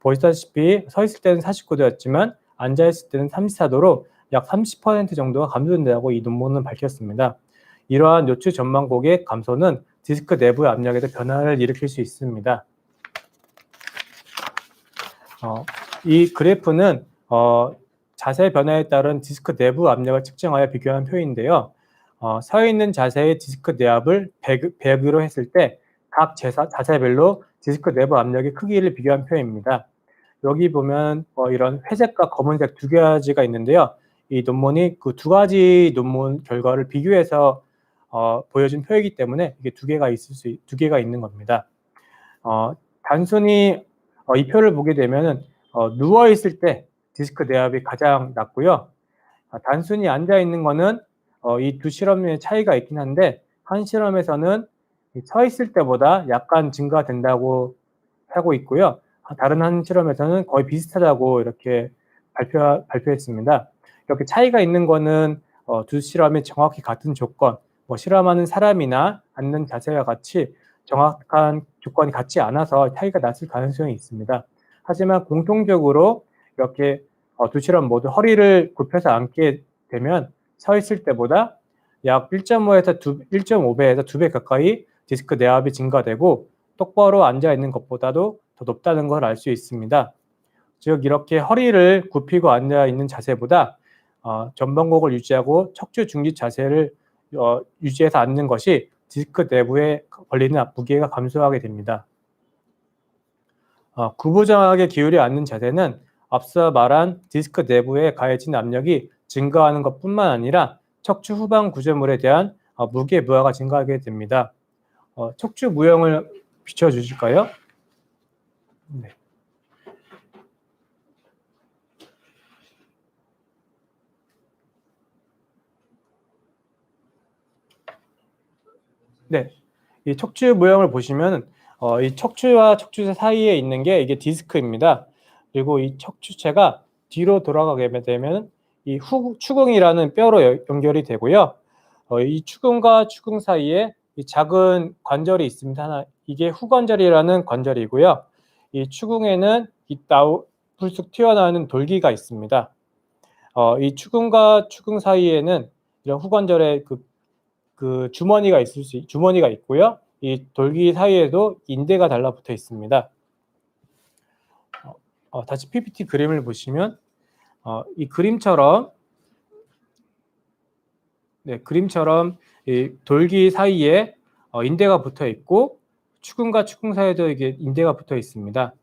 보시다시피 서 있을 때는 49도였지만 앉아 있을 때는 34도로 약 30% 정도가 감소된다고 이 논문은 밝혔습니다. 이러한 요추 전만곡의 감소는 디스크 내부의 압력에도 변화를 일으킬 수 있습니다. 이 그래프는 자세 변화에 따른 디스크 내부 압력을 측정하여 비교한 표인데요. 서 있는 자세의 디스크 내압을 100으로 했을 때 각 자세별로 디스크 내부 압력의 크기를 비교한 표입니다. 여기 보면 이런 회색과 검은색 두 가지가 있는데요. 이 논문이 그 두 가지 논문 결과를 비교해서 보여준 표이기 때문에 이게 두 개가 있는 겁니다. 단순히 이 표를 보게 되면은 누워 있을 때 디스크 내압이 가장 낮고요. 단순히 앉아 있는 거는 이 두 실험의 차이가 있긴 한데 한 실험에서는 서 있을 때보다 약간 증가된다고 하고 있고요. 다른 한 실험에서는 거의 비슷하다고 이렇게 발표했습니다. 이렇게 차이가 있는 거는 두 실험이 정확히 같은 조건, 실험하는 사람이나 앉는 자세와 같이 정확한 조건이 같지 않아서 차이가 났을 가능성이 있습니다. 하지만 공통적으로 이렇게 두 실험 모두 허리를 굽혀서 앉게 되면 서 있을 때보다 약 1.5배에서 2배 가까이 디스크 내압이 증가되고 똑바로 앉아 있는 것보다도 더 높다는 걸 알 수 있습니다. 즉 이렇게 허리를 굽히고 앉아 있는 자세보다 전방곡을 유지하고 척추 중립 자세를 유지해서 앉는 것이 디스크 내부에 걸리는 무게가 감소하게 됩니다. 구부정하게 기울여 앉는 자세는 앞서 말한 디스크 내부에 가해진 압력이 증가하는 것뿐만 아니라 척추 후방 구조물에 대한 무게 부하가 증가하게 됩니다. 척추 모형을 비춰주실까요? 네. 네, 이 척추 모형을 보시면 이 척추와 척추체 사이에 있는 게 이게 디스크입니다. 그리고 이 척추체가 뒤로 돌아가게 되면 이 추궁이라는 뼈로 연결이 되고요. 이 추궁과 추궁 사이에 이 작은 관절이 있습니다. 하나, 이게 후관절이라는 관절이고요. 이 추궁에는 불쑥 튀어나오는 돌기가 있습니다. 이 추궁과 추궁 사이에는 이런 후관절의 그 주머니가 있고요. 이 돌기 사이에도 인대가 달라붙어 있습니다. 다시 PPT 그림을 보시면 이 그림처럼 이 돌기 사이에 인대가 붙어 있고 추궁과 추궁 사이에도 이게 인대가 붙어 있습니다.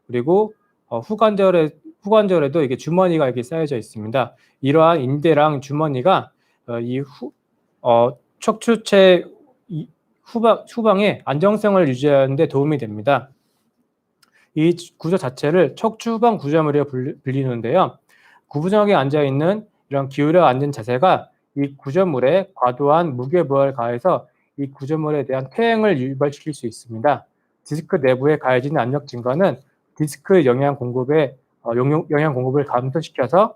그리고 후관절에도 이게 주머니가 이렇게 쌓여져 있습니다. 이러한 인대랑 주머니가 척추체 후방의 안정성을 유지하는 데 도움이 됩니다. 이 구조 자체를 척추 후방 구조물이라고 불리는데요. 구부정하게 앉아있는 이런 기울여 앉은 자세가 이 구조물에 과도한 무게부하를 가해서 이 구조물에 대한 퇴행을 유발시킬 수 있습니다. 디스크 내부에 가해지는 압력 증가는 디스크 영양 공급을 감소시켜서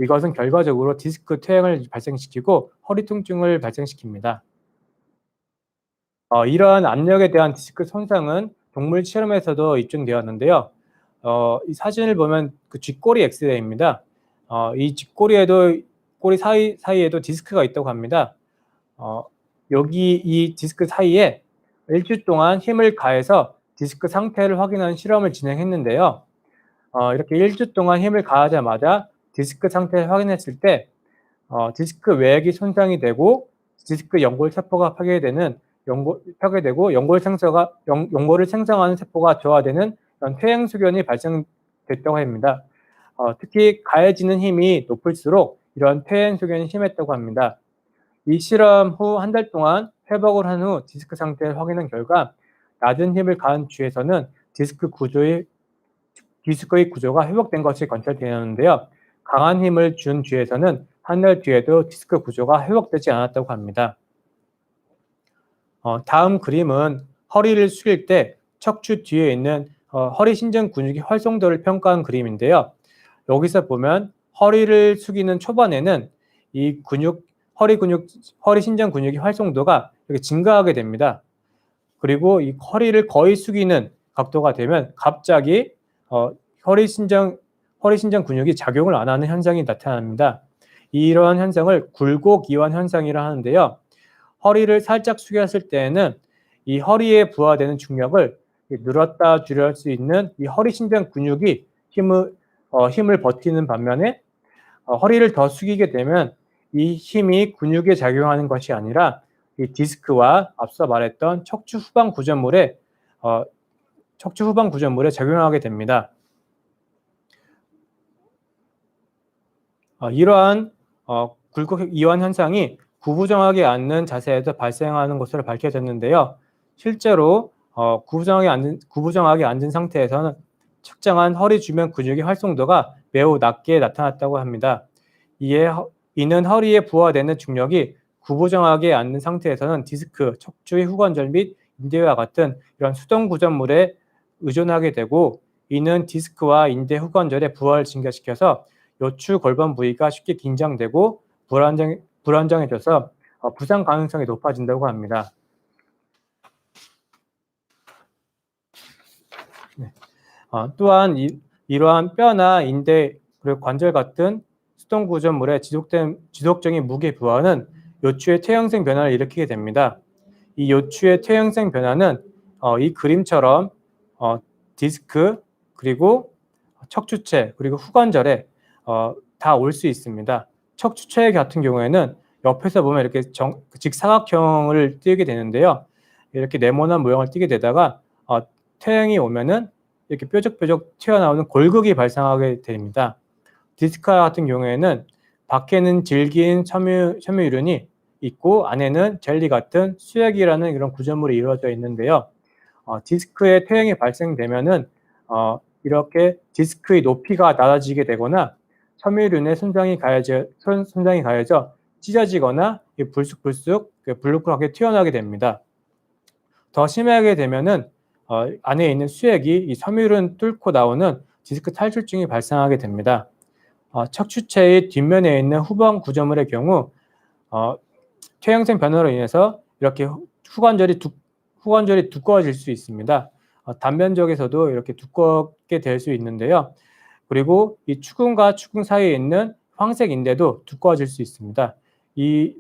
이것은 결과적으로 디스크 퇴행을 발생시키고 허리 통증을 발생시킵니다. 이러한 압력에 대한 디스크 손상은 동물 실험에서도 입증되었는데요. 이 사진을 보면 그 쥐꼬리 엑스레이입니다. 이 쥐꼬리에도 꼬리 사이에도 디스크가 있다고 합니다. 여기 이 디스크 사이에 일주 동안 힘을 가해서 디스크 상태를 확인하는 실험을 진행했는데요. 이렇게 일주 동안 힘을 가하자마자 디스크 상태를 확인했을 때 디스크 외액이 손상이 되고 디스크 연골 세포가 파괴되고 연골을 생성하는 세포가 저하되는 이런 퇴행 소견이 발생됐다고 합니다. 특히 가해지는 힘이 높을수록 이런 퇴행 소견이 심했다고 합니다. 이 실험 후 한 달 동안 회복을 한 후 디스크 상태를 확인한 결과 낮은 힘을 가한 쥐에서는 디스크의 구조가 회복된 것이 관찰되었는데요. 강한 힘을 준 쥐에서는 한 달 뒤에도 디스크 구조가 회복되지 않았다고 합니다. 다음 그림은 허리를 숙일 때 척추 뒤에 있는 허리 신전 근육의 활성도를 평가한 그림인데요. 여기서 보면 허리를 숙이는 초반에는 이 허리 신전 근육의 활성도가 이렇게 증가하게 됩니다. 그리고 이 허리를 거의 숙이는 각도가 되면 갑자기 허리 신전 근육이 작용을 안 하는 현상이 나타납니다. 이러한 현상을 굴곡이완 현상이라 하는데요. 허리를 살짝 숙였을 때에는 이 허리에 부하되는 중력을 늘었다 줄일 수 있는 이 허리 신전 근육이 힘을 버티는 반면에 허리를 더 숙이게 되면 이 힘이 근육에 작용하는 것이 아니라 이 디스크와 앞서 말했던 척추 후방 구조물에 작용하게 됩니다. 이러한 굴곡 이완 현상이 구부정하게 앉는 자세에서 발생하는 것으로 밝혀졌는데요. 실제로 구부정하게 앉은 상태에서는 측정한 허리 주변 근육의 활성도가 매우 낮게 나타났다고 합니다. 이는 허리에 부하되는 중력이 구부정하게 앉는 상태에서는 디스크, 척추의 후관절 및 인대와 같은 이런 수동 구조물에 의존하게 되고, 이는 디스크와 인대 후관절의 부하를 증가시켜서 요추 골반 부위가 쉽게 긴장되고 불안정해져서 부상 가능성이 높아진다고 합니다. 네. 또한 이러한 뼈나 인대 그리고 관절 같은 수동 구조물의 지속적인 무게 부하는 요추의 퇴행성 변화를 일으키게 됩니다. 이 요추의 퇴행성 변화는 이 그림처럼 디스크 그리고 척추체 그리고 후관절에 다 올 수 있습니다. 척추체 같은 경우에는 옆에서 보면 이렇게 직사각형을 띄게 되는데요. 이렇게 네모난 모양을 띄게 되다가 퇴행이 오면은 이렇게 뾰족뾰족 튀어나오는 골극이 발생하게 됩니다. 디스크 같은 경우에는 밖에는 질긴 섬유유륜이 있고 안에는 젤리 같은 수액이라는 이런 구조물이 이루어져 있는데요. 디스크의 퇴행이 발생되면은 이렇게 디스크의 높이가 낮아지게 되거나 섬유유륜의 손상이 가해져 찢어지거나 불쑥불쑥 블루클하게 튀어나오게 됩니다. 더 심하게 되면은 안에 있는 수액이 이 섬유유륜 뚫고 나오는 디스크 탈출증이 발생하게 됩니다. 척추체의 뒷면에 있는 후방 구조물의 경우 퇴행성 변화로 인해서 이렇게 후관절이 두꺼워질 수 있습니다. 단면적에서도 이렇게 두껍게 될 수 있는데요. 그리고 이 추궁과 추궁 사이에 있는 황색 인대도 두꺼워질 수 있습니다. 이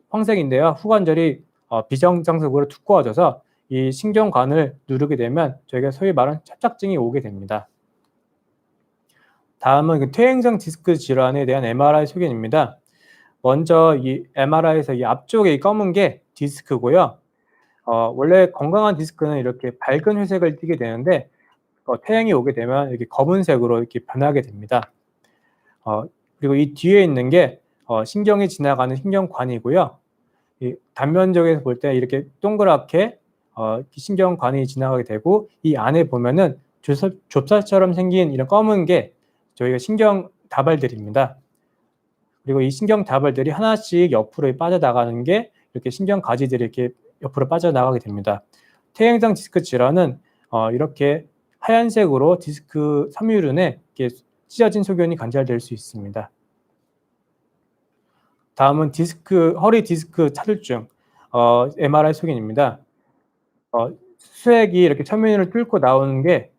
황색 인대와 후관절이 비정상적으로 두꺼워져서 이 신경관을 누르게 되면 저희가 소위 말하는 협착증이 오게 됩니다. 다음은 퇴행성 디스크 질환에 대한 MRI 소견입니다. 먼저 이 MRI에서 이 앞쪽에 이 검은 게 디스크고요. 원래 건강한 디스크는 이렇게 밝은 회색을 띠게 되는데 퇴행이 오게 되면 이렇게 검은색으로 이렇게 변하게 됩니다. 그리고 이 뒤에 있는 게 신경이 지나가는 신경관이고요. 이 단면적에서 볼 때 이렇게 동그랗게 신경관이 지나가게 되고 이 안에 보면은 좁쌀처럼 생긴 이런 검은 게 저희가 신경 다발들입니다. 그리고 이 신경 다발들이 하나씩 옆으로 빠져나가는 게 이렇게 신경 가지들이 이렇게 옆으로 빠져나가게 됩니다. 퇴행성 디스크 질환은 이렇게 하얀색으로 디스크 섬유륜에 이렇게 찢어진 소견이 관찰될 수 있습니다. 다음은 허리 디스크 차출증 MRI 소견입니다. 수액이 이렇게 섬유륜을 뚫고 나오는 게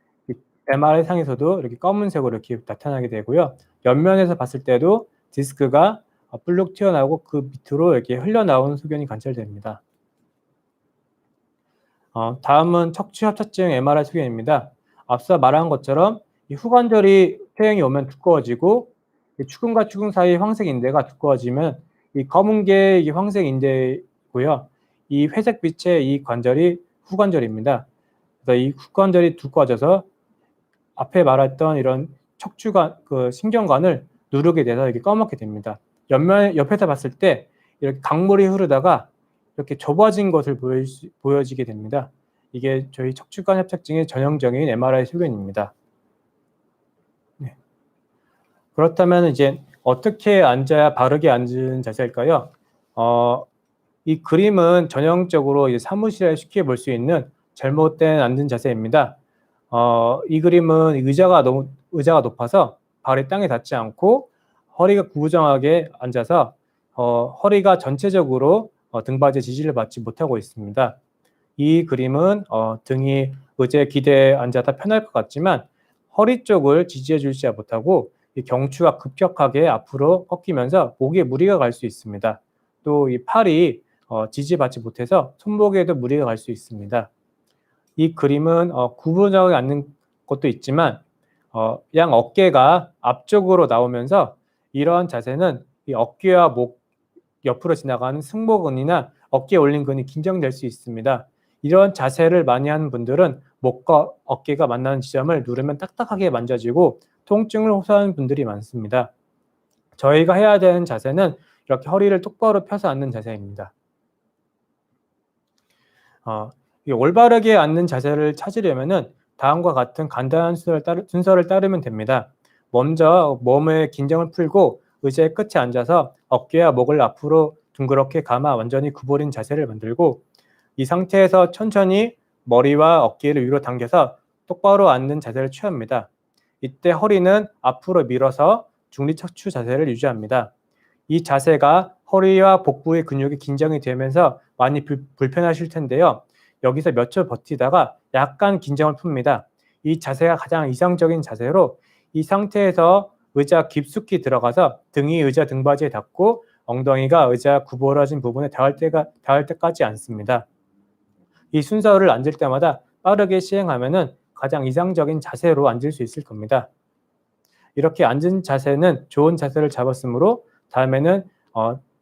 MRI 상에서도 이렇게 검은색으로 이렇게 나타나게 되고요. 옆면에서 봤을 때도 디스크가 불룩 튀어나오고 그 밑으로 이렇게 흘러나오는 소견이 관찰됩니다. 다음은 척추협착증 MRI 소견입니다. 앞서 말한 것처럼 이 후관절이 퇴행이 오면 두꺼워지고 추근과 추근 사이 황색 인대가 두꺼워지면 이 검은 게 이 황색 인대고요. 이 회색빛의 이 관절이 후관절입니다. 그래서 이 후관절이 두꺼워져서 앞에 말했던 이런 척추관, 신경관을 누르게 돼서 이렇게 검게 됩니다. 옆에서 봤을 때 이렇게 강물이 흐르다가 이렇게 좁아진 것을 보여지게 됩니다. 이게 저희 척추관 협착증의 전형적인 MRI 소견입니다. 네. 그렇다면 이제 어떻게 앉아야 바르게 앉은 자세일까요? 이 그림은 전형적으로 이제 사무실에 쉽게 볼 수 있는 잘못된 앉은 자세입니다. 이 그림은 의자가 높아서 발이 땅에 닿지 않고 허리가 구부정하게 앉아서 허리가 전체적으로 등받이에 지지를 받지 못하고 있습니다. 이 그림은 등이 의자에 기대에 앉아서 편할 것 같지만 허리 쪽을 지지해 주지 못하고 이 경추가 급격하게 앞으로 꺾이면서 목에 무리가 갈 수 있습니다. 또 이 팔이 지지받지 못해서 손목에도 무리가 갈 수 있습니다. 이 그림은 구부정하게 앉는 것도 있지만 양 어깨가 앞쪽으로 나오면서 이러한 자세는 이 어깨와 목 옆으로 지나가는 승모근이나 어깨에 올린 근이 긴장될 수 있습니다. 이런 자세를 많이 하는 분들은 목과 어깨가 만나는 지점을 누르면 딱딱하게 만져지고 통증을 호소하는 분들이 많습니다. 저희가 해야 되는 자세는 이렇게 허리를 똑바로 펴서 앉는 자세입니다. 올바르게 앉는 자세를 찾으려면 다음과 같은 간단한 순서를 따르면 됩니다. 먼저 몸의 긴장을 풀고 의자의 끝에 앉아서 어깨와 목을 앞으로 둥그렇게 감아 완전히 구부린 자세를 만들고 이 상태에서 천천히 머리와 어깨를 위로 당겨서 똑바로 앉는 자세를 취합니다. 이때 허리는 앞으로 밀어서 중립척추 자세를 유지합니다. 이 자세가 허리와 복부의 근육이 긴장이 되면서 많이 불편하실 텐데요. 여기서 몇 초 버티다가 약간 긴장을 풉니다. 이 자세가 가장 이상적인 자세로 이 상태에서 의자 깊숙이 들어가서 등이 의자 등받이에 닿고 엉덩이가 의자 구부러진 부분에 닿을 때까지 앉습니다. 이 순서를 앉을 때마다 빠르게 시행하면은 가장 이상적인 자세로 앉을 수 있을 겁니다. 이렇게 앉은 자세는 좋은 자세를 잡았으므로 다음에는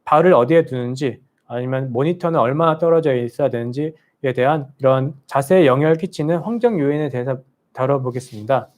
발을 어디에 두는지 아니면 모니터는 얼마나 떨어져 있어야 되는지에 대한 이런 자세에 영향을 끼치는 환경 요인에 대해서 다뤄보겠습니다.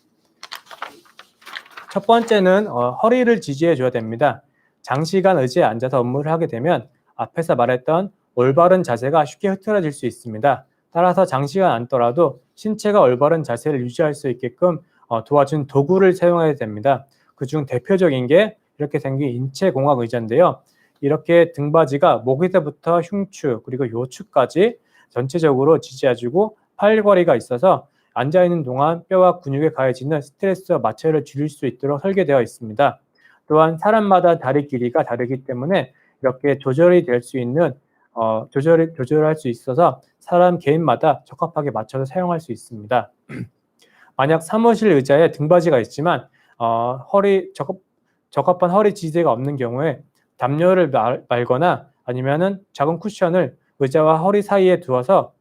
첫 번째는 허리를 지지해 줘야 됩니다. 장시간 의자에 앉아서 업무를 하게 되면 앞에서 말했던 올바른 자세가 쉽게 흐트러질 수 있습니다. 따라서 장시간 앉더라도 신체가 올바른 자세를 유지할 수 있게끔 도와준 도구를 사용해야 됩니다. 그중 대표적인 게 이렇게 생긴 인체공학 의자인데요. 이렇게 등받이가 목에서부터 흉추 그리고 요추까지 전체적으로 지지해주고 팔걸이가 있어서 앉아있는 동안 뼈와 근육에 가해지는 스트레스와 마찰을 줄일 수 있도록 설계되어 있습니다. 또한 사람마다 다리 길이가 다르기 때문에 이렇게 조절이 될 수 있는 조절할 수 있어서 사람 개인마다 적합하게 맞춰서 사용할 수 있습니다. 만약 사무실 의자에 등받이가 있지만 적합한 허리 지지대가 없는 경우에 담요를 말거나 아니면은 작은 쿠션을 의자와 허리 사이에 두어서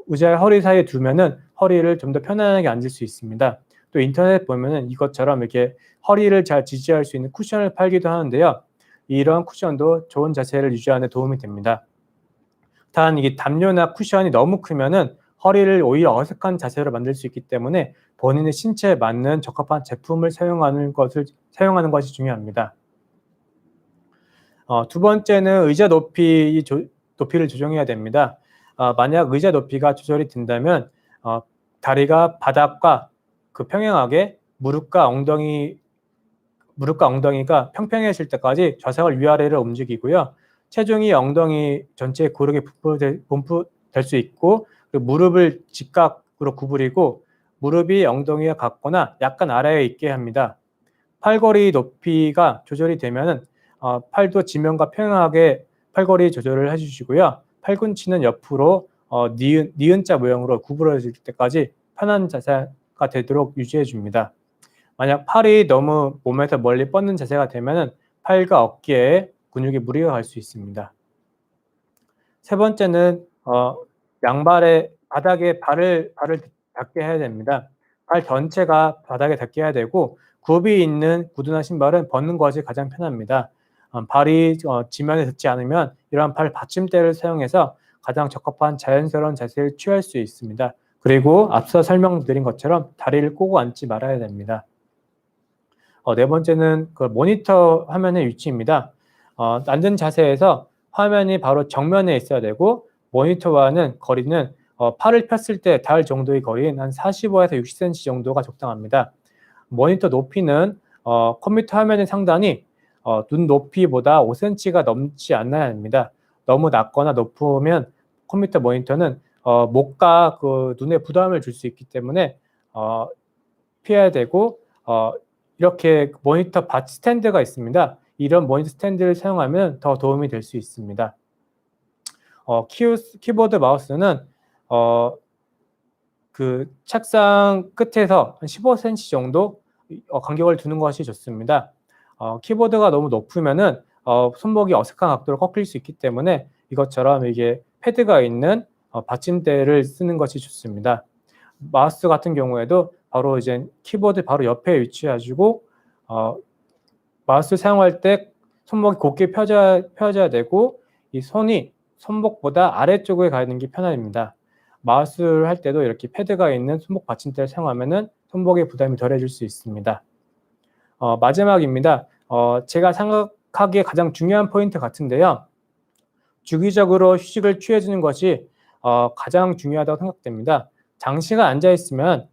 의자의 허리 사이에 두면은 허리를 좀 더 편안하게 앉을 수 있습니다. 또 인터넷 보면은 이것처럼 이렇게 허리를 잘 지지할 수 있는 쿠션을 팔기도 하는데요. 이런 쿠션도 좋은 자세를 유지하는 데 도움이 됩니다. 단 이게 담요나 쿠션이 너무 크면은 허리를 오히려 어색한 자세로 만들 수 있기 때문에 본인의 신체에 맞는 적합한 제품을 사용하는 것이 중요합니다. 두 번째는 의자 높이를 조정해야 됩니다. 만약 의자 높이가 조절이 된다면 다리가 바닥과 평행하게 무릎과 엉덩이가 평평해질 때까지 좌상을 위아래로 움직이고요. 체중이 엉덩이 전체에 고르게 분포될 수 있고, 그리고 무릎을 직각으로 구부리고 무릎이 엉덩이와 같거나 약간 아래에 있게 합니다. 팔걸이 높이가 조절이 되면은 팔도 지면과 평행하게 팔걸이 조절을 해주시고요. 팔꿈치는 옆으로 니은자 모양으로 구부러질 때까지 편한 자세가 되도록 유지해 줍니다. 만약 팔이 너무 몸에서 멀리 뻗는 자세가 되면은 팔과 어깨에 근육에 무리가 갈 수 있습니다. 세 번째는 양발에 바닥에 발을 닿게 해야 됩니다. 발 전체가 바닥에 닿게 해야 되고, 굽이 있는 구두나 신발은 벗는 것이 가장 편합니다. 발이 지면에 닿지 않으면 이러한 발 받침대를 사용해서 가장 적합한 자연스러운 자세를 취할 수 있습니다. 그리고 앞서 설명드린 것처럼 다리를 꼬고 앉지 말아야 됩니다. 네 번째는 그 모니터 화면의 위치입니다. 앉은 자세에서 화면이 바로 정면에 있어야 되고, 모니터와는 거리는 팔을 폈을 때 닿을 정도의 거리인 한 45에서 60cm 정도가 적당합니다. 모니터 높이는 컴퓨터 화면의 상단이 눈 높이보다 5cm가 넘지 않아야 합니다. 너무 낮거나 높으면 컴퓨터 모니터는 목과 그 눈에 부담을 줄 수 있기 때문에 피해야 되고, 이렇게 모니터 받 스탠드가 있습니다. 이런 모니터 스탠드를 사용하면 더 도움이 될 수 있습니다. 키보드 마우스는 그 책상 끝에서 한 15cm 정도 간격을 두는 것이 좋습니다. 키보드가 너무 높으면은 손목이 어색한 각도로 꺾일 수 있기 때문에 이것처럼 이게 패드가 있는 받침대를 쓰는 것이 좋습니다. 마우스 같은 경우에도 바로 이제 키보드 바로 옆에 위치해가지고 마우스 사용할 때 손목이 곧게 펴져야 되고, 이 손이 손목보다 아래쪽에 가 있는 게 편합니다. 마우스를 할 때도 이렇게 패드가 있는 손목 받침대를 사용하면은 손목의 부담이 덜해질 수 있습니다. 마지막입니다. 제가 생각하기에 가장 중요한 포인트 같은데요. 주기적으로 휴식을 취해주는 것이 가장 중요하다고 생각됩니다. 장시간 앉아있으면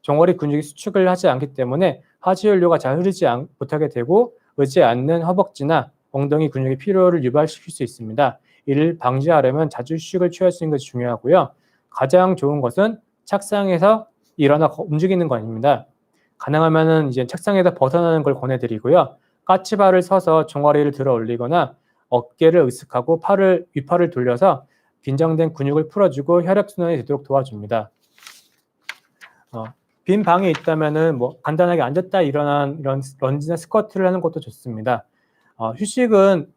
종아리 근육이 수축을 하지 않기 때문에 하지연료가 잘 흐르지 못하게 되고, 의지 않는 허벅지나 엉덩이 근육의 피로를 유발시킬 수 있습니다. 이를 방지하려면 자주 휴식을 취하시는 것이 중요하고요. 가장 좋은 것은 책상에서 일어나 움직이는 것입니다. 가능하면은 이제 책상에서 벗어나는 걸 권해드리고요. 까치발을 서서 종아리를 들어 올리거나 어깨를 으쓱하고 윗팔을 돌려서 긴장된 근육을 풀어주고 혈액순환이 되도록 도와줍니다. 빈 방이 있다면은 간단하게 앉았다 일어난 이런 런지나 스쿼트를 하는 것도 좋습니다. 휴식은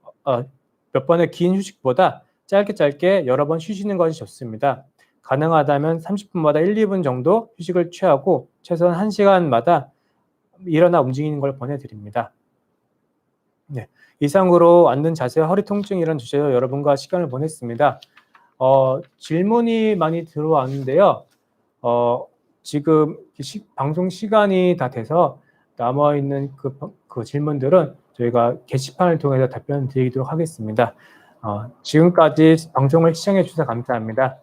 몇 번의 긴 휴식보다 짧게 여러 번 쉬시는 것이 좋습니다. 가능하다면 30분마다 1, 2분 정도 휴식을 취하고 최소한 1시간마다 일어나 움직이는 걸 권해드립니다. 네, 이상으로 앉는 자세와 허리 통증 이런 주제로 여러분과 시간을 보냈습니다. 질문이 많이 들어왔는데요. 지금 방송 시간이 다 돼서 남아있는 그 질문들은 저희가 게시판을 통해서 답변 드리도록 하겠습니다. 지금까지 방송을 시청해 주셔서 감사합니다.